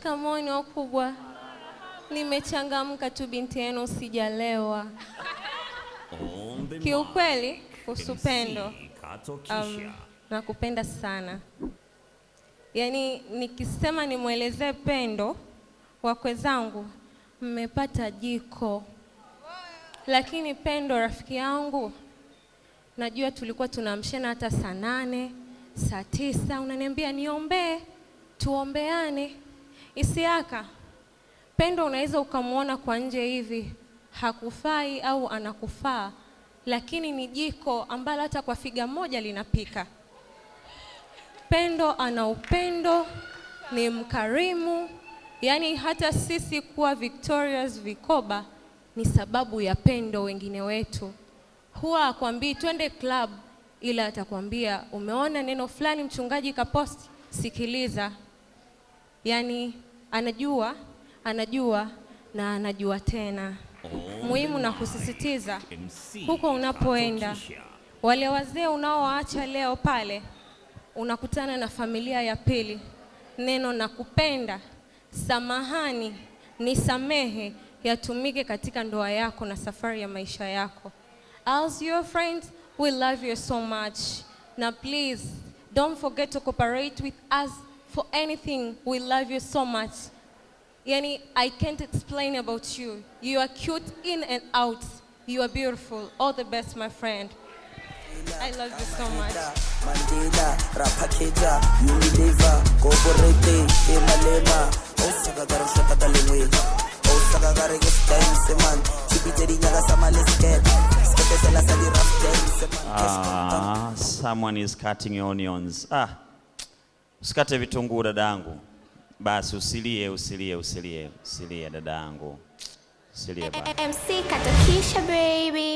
Shikamoo wakubwa. Nimechangamka tu binti yenu sijalewa. Kiukweli usupendo. Nakupenda sana. Yaani nikisema nimuelezee pendo wakwe zangu, mmepata jiko. Lakini pendo rafiki yangu, najua tulikuwa tunaamshana hata saa 8, saa 9, unaniambia niombe, tuombeane. Isiaka, pendo unaweza ukamuona kwa nje hivi hakufai au anakufaa, lakini ni jiko ambalo hata kwa figa moja linapika. Pendo ana upendo, ni mkarimu, yani hata sisi kuwa Victoria's Vikoba ni sababu ya pendo. Wengine wetu huwa akwambii twende club, ila atakwambia umeona neno fulani mchungaji kapost, sikiliza. Yani anajua na anajua tena. Muhimu na kusisitiza huko unapoenda, wale wazee unaoacha leo pale, unakutana na familia ya pili. Neno nakupenda, samahani, nisamehe yatumike katika ndoa yako na safari ya maisha yako. As your friends, we love you so much. Now please, don't forget to cooperate with us for anything. We love you so much. Yani, I can't explain about you. You are cute in and out. You are beautiful. All the best, my friend. I love you so much. Mandela, Rapakeja, Unilever, Goborete, Emalema, Osagara Shakatalwe, Osagara Seman, Chibiteri Nagasamaleske, Sketela Sadi. Someone is cutting onions. Usikate vitunguu dadangu. Basi usilie dadangu. Usilie baba. MC Katokisha baby.